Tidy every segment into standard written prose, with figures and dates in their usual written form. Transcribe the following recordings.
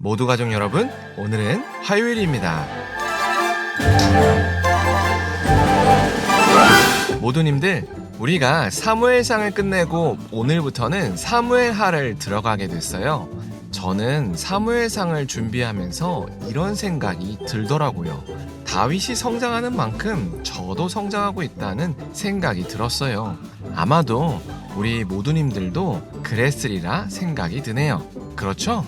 모두 가족 여러분, 오늘은 화요일입니다. 모두님들, 우리가 사무엘상을 끝내고 오늘부터는 사무엘하를 들어가게 됐어요. 저는 사무엘상을 준비하면서 이런 생각이 들더라고요. 다윗이 성장하는 만큼 저도 성장하고 있다는 생각이 들었어요. 아마도 우리 모두님들도 그랬으리라 생각이 드네요. 그렇죠?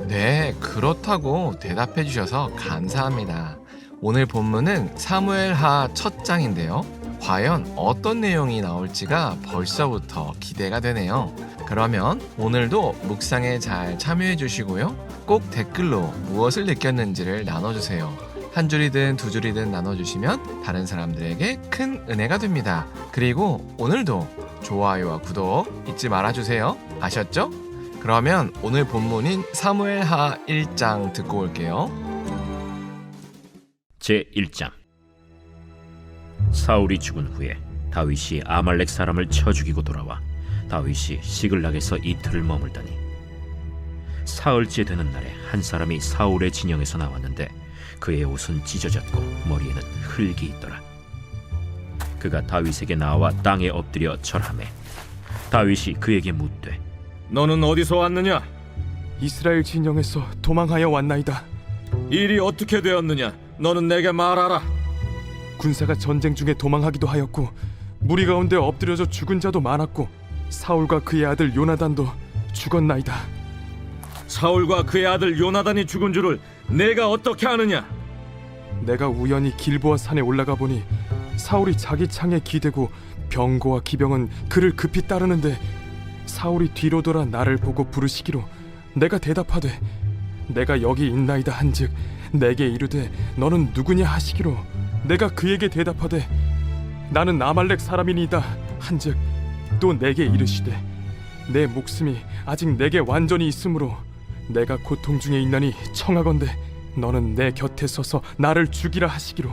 네, 그렇다고 대답해 주셔서 감사합니다. 오늘 본문은 사무엘하 첫 장인데요. 과연 어떤 내용이 나올지가 벌써부터 기대가 되네요. 그러면 오늘도 묵상에 잘 참여해 주시고요. 꼭 댓글로 무엇을 느꼈는지를 나눠주세요. 한 줄이든 두 줄이든 나눠주시면 다른 사람들에게 큰 은혜가 됩니다. 그리고 오늘도 좋아요와 구독 잊지 말아주세요. 아셨죠? 그러면 오늘 본문인 사무엘하 1장 듣고 올게요. 제1장. 사울이 죽은 후에 다윗이 아말렉 사람을 쳐 죽이고 돌아와 다윗이 시글락에서 이틀을 머물더니 사흘째 되는 날에 한 사람이 사울의 진영에서 나왔는데 그의 옷은 찢어졌고 머리에는 흙이 있더라. 그가 다윗에게 나와 땅에 엎드려 절하매 다윗이 그에게 묻되 너는 어디서 왔느냐? 이스라엘 진영에서 도망하여 왔나이다. 일이 어떻게 되었느냐? 너는 내게 말하라. 군사가 전쟁 중에 도망하기도 하였고 무리 가운데 엎드려져 죽은 자도 많았고 사울과 그의 아들 요나단도 죽었나이다. 사울과 그의 아들 요나단이 죽은 줄을 내가 어떻게 아느냐? 내가 우연히 길보아 산에 올라가 보니 사울이 자기 창에 기대고 병거와 기병은 그를 급히 따르는데 사울이 뒤로 돌아 나를 보고 부르시기로 내가 대답하되 내가 여기 있나이다 한즉 내게 이르되 너는 누구냐 하시기로 내가 그에게 대답하되 나는 아말렉 사람이니이다 한즉 또 내게 이르시되 내 목숨이 아직 내게 완전히 있으므로 내가 고통 중에 있나니 청하건대 너는 내 곁에 서서 나를 죽이라 하시기로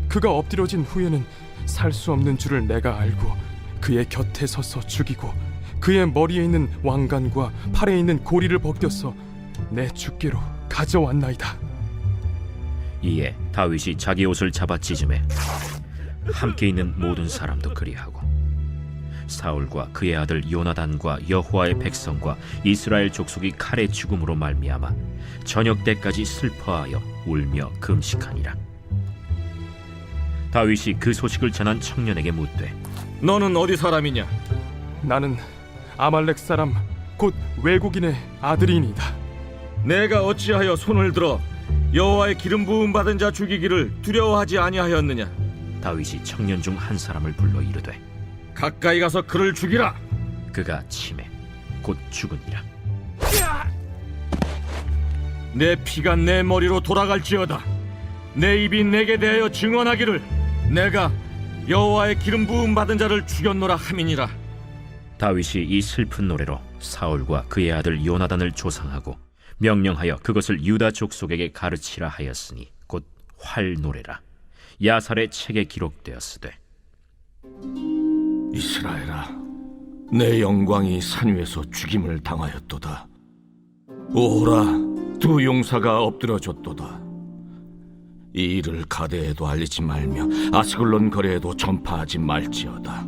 그가 엎드려진 후에는 살 수 없는 줄을 내가 알고 그의 곁에 서서 죽이고 그의 머리에 있는 왕관과 팔에 있는 고리를 벗겨서 내 주께로 가져왔나이다. 이에 다윗이 자기 옷을 잡아 찢음에 함께 있는 모든 사람도 그리하고 사울과 그의 아들 요나단과 여호와의 백성과 이스라엘 족속이 칼의 죽음으로 말미암아 저녁 때까지 슬퍼하여 울며 금식하니라. 다윗이 그 소식을 전한 청년에게 묻되 너는 어디 사람이냐? 나는 아말렉 사람 곧 외국인의 아들이니이다. 내가 어찌하여 손을 들어 여호와의 기름 부음 받은 자 죽이기를 두려워하지 아니하였느냐? 다윗이 청년 중 한 사람을 불러 이르되 가까이 가서 그를 죽이라. 그가 치매 곧 죽으니라. 내 피가 내 머리로 돌아갈지어다. 내 입이 내게 대하여 증언하기를 내가 여호와의 기름 부음 받은 자를 죽였노라 함이니라. 다윗이 이 슬픈 노래로 사울과 그의 아들 요나단을 조상하고 명령하여 그것을 유다 족속에게 가르치라 하였으니 곧 활 노래라. 야살의 책에 기록되었으되 이스라엘아, 내 영광이 산 위에서 죽임을 당하였도다. 오라, 두 용사가 엎드려졌도다. 이 일을 가데에도 알리지 말며 아스글론 거리에도 전파하지 말지어다.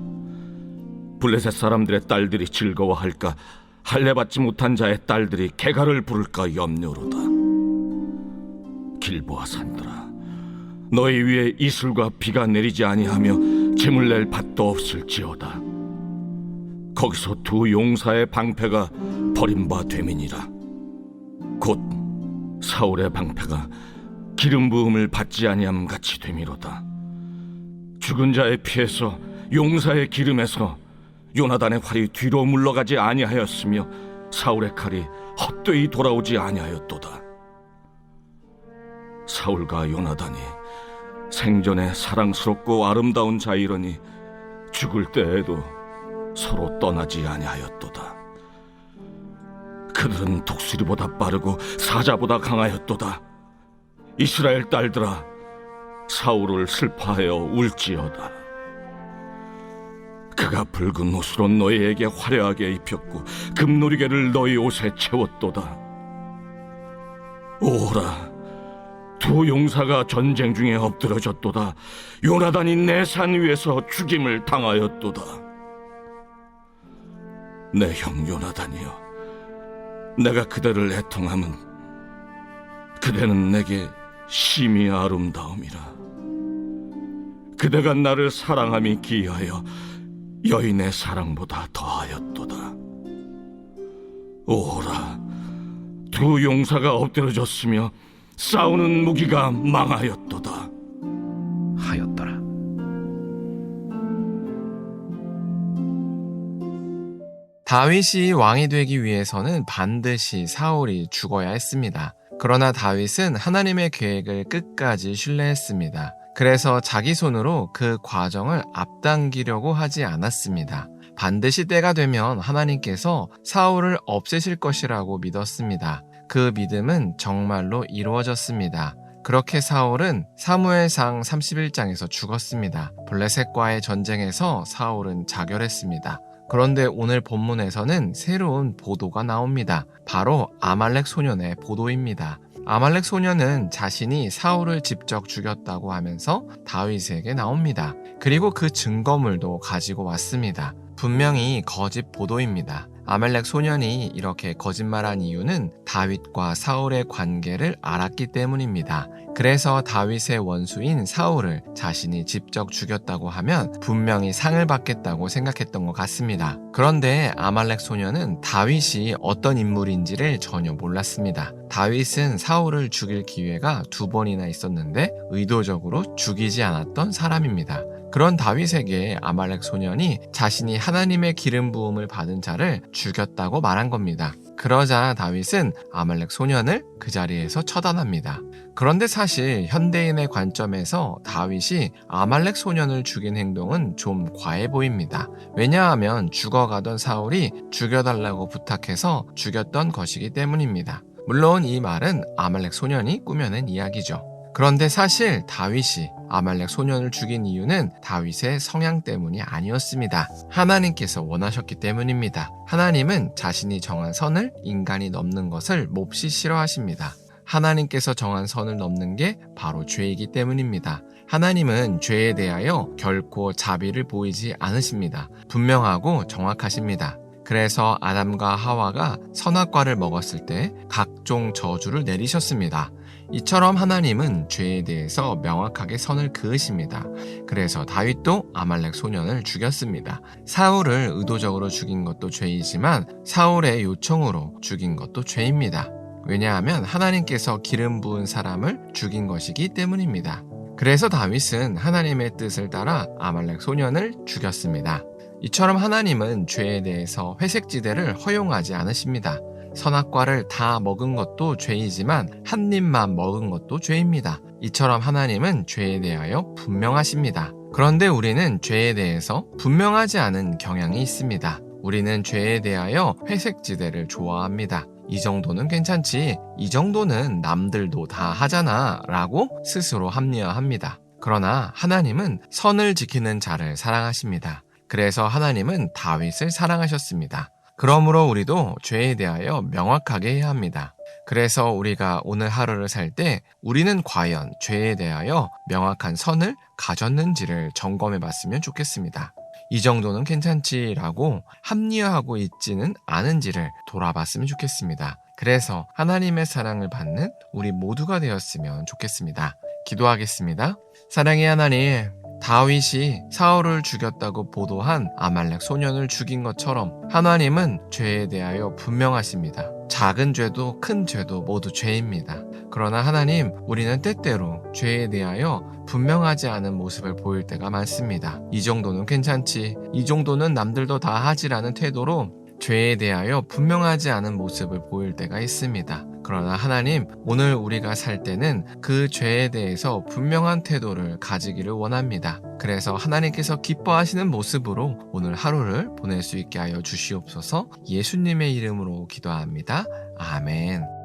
블레셋 사람들의 딸들이 즐거워할까, 할례받지 못한 자의 딸들이 개가를 부를까 염려로다. 길보아 산들아, 너희 위에 이슬과 비가 내리지 아니하며 재물 낼 밭도 없을지어다. 거기서 두 용사의 방패가 버림바 됨이니라. 곧 사울의 방패가 기름 부음을 받지 아니함 같이 됨이로다. 죽은 자의 피에서 용사의 기름에서 요나단의 활이 뒤로 물러가지 아니하였으며 사울의 칼이 헛되이 돌아오지 아니하였도다. 사울과 요나단이 생전에 사랑스럽고 아름다운 자이러니 죽을 때에도 서로 떠나지 아니하였도다. 그들은 독수리보다 빠르고 사자보다 강하였도다. 이스라엘 딸들아, 사울을 슬퍼하여 울지어다. 그가 붉은 옷으로 너희에게 화려하게 입혔고 금노리개를 너희 옷에 채웠도다. 오호라, 두 용사가 전쟁 중에 엎드러졌도다. 요나단이 내 산 위에서 죽임을 당하였도다. 내 형 요나단이여, 내가 그대를 애통함은 그대는 내게 심히 아름다움이라. 그대가 나를 사랑함이 기이하여 여인의 사랑보다 더하였도다. 오호라, 두 용사가 엎드러졌으며 싸우는 무기가 망하였도다. 하였더라. 다윗이 왕이 되기 위해서는 반드시 사울이 죽어야 했습니다. 그러나 다윗은 하나님의 계획을 끝까지 신뢰했습니다. 그래서 자기 손으로 그 과정을 앞당기려고 하지 않았습니다. 반드시 때가 되면 하나님께서 사울을 없애실 것이라고 믿었습니다. 그 믿음은 정말로 이루어졌습니다. 그렇게 사울은 사무엘상 31장에서 죽었습니다. 블레셋과의 전쟁에서 사울은 자결했습니다. 그런데 오늘 본문에서는 새로운 보도가 나옵니다. 바로 아말렉 소년의 보도입니다. 아말렉 소년은 자신이 사울을 직접 죽였다고 하면서 다윗에게 나옵니다. 그리고 그 증거물도 가지고 왔습니다. 분명히 거짓 보도입니다. 아말렉 소년이 이렇게 거짓말한 이유는 다윗과 사울의 관계를 알았기 때문입니다. 그래서 다윗의 원수인 사울을 자신이 직접 죽였다고 하면 분명히 상을 받겠다고 생각했던 것 같습니다. 그런데 아말렉 소년은 다윗이 어떤 인물인지를 전혀 몰랐습니다. 다윗은 사울을 죽일 기회가 2번이나 있었는데 의도적으로 죽이지 않았던 사람입니다. 그런 다윗에게 아말렉 소년이 자신이 하나님의 기름 부음을 받은 자를 죽였다고 말한 겁니다. 그러자 다윗은 아말렉 소년을 그 자리에서 처단합니다. 그런데 사실 현대인의 관점에서 다윗이 아말렉 소년을 죽인 행동은 좀 과해 보입니다. 왜냐하면 죽어가던 사울이 죽여달라고 부탁해서 죽였던 것이기 때문입니다. 물론 이 말은 아말렉 소년이 꾸며낸 이야기죠. 그런데 사실 다윗이 아말렉 소년을 죽인 이유는 다윗의 성향 때문이 아니었습니다. 하나님께서 원하셨기 때문입니다. 하나님은 자신이 정한 선을 인간이 넘는 것을 몹시 싫어하십니다. 하나님께서 정한 선을 넘는 게 바로 죄이기 때문입니다. 하나님은 죄에 대하여 결코 자비를 보이지 않으십니다. 분명하고 정확하십니다. 그래서 아담과 하와가 선악과를 먹었을 때 각종 저주를 내리셨습니다. 이처럼 하나님은 죄에 대해서 명확하게 선을 그으십니다. 그래서 다윗도 아말렉 소년을 죽였습니다. 사울을 의도적으로 죽인 것도 죄이지만 사울의 요청으로 죽인 것도 죄입니다. 왜냐하면 하나님께서 기름 부은 사람을 죽인 것이기 때문입니다. 그래서 다윗은 하나님의 뜻을 따라 아말렉 소년을 죽였습니다. 이처럼 하나님은 죄에 대해서 회색지대를 허용하지 않으십니다. 선악과를 다 먹은 것도 죄이지만 한 입만 먹은 것도 죄입니다. 이처럼 하나님은 죄에 대하여 분명하십니다. 그런데 우리는 죄에 대해서 분명하지 않은 경향이 있습니다. 우리는 죄에 대하여 회색지대를 좋아합니다. 이 정도는 괜찮지, 이 정도는 남들도 다 하잖아 라고 스스로 합리화합니다. 그러나 하나님은 선을 지키는 자를 사랑하십니다. 그래서 하나님은 다윗을 사랑하셨습니다. 그러므로 우리도 죄에 대하여 명확하게 해야 합니다. 그래서 우리가 오늘 하루를 살 때 우리는 과연 죄에 대하여 명확한 선을 가졌는지를 점검해 봤으면 좋겠습니다. 이 정도는 괜찮지라고 합리화하고 있지는 않은지를 돌아봤으면 좋겠습니다. 그래서 하나님의 사랑을 받는 우리 모두가 되었으면 좋겠습니다. 기도하겠습니다. 사랑의 하나님, 다윗이 사울을 죽였다고 보도한 아말렉 소년을 죽인 것처럼 하나님은 죄에 대하여 분명하십니다. 작은 죄도 큰 죄도 모두 죄입니다. 그러나 하나님, 우리는 때때로 죄에 대하여 분명하지 않은 모습을 보일 때가 많습니다. 이 정도는 괜찮지, 이 정도는 남들도 다 하지라는 태도로 죄에 대하여 분명하지 않은 모습을 보일 때가 있습니다. 그러나 하나님, 오늘 우리가 살 때는 그 죄에 대해서 분명한 태도를 가지기를 원합니다. 그래서 하나님께서 기뻐하시는 모습으로 오늘 하루를 보낼 수 있게 하여 주시옵소서. 예수님의 이름으로 기도합니다. 아멘.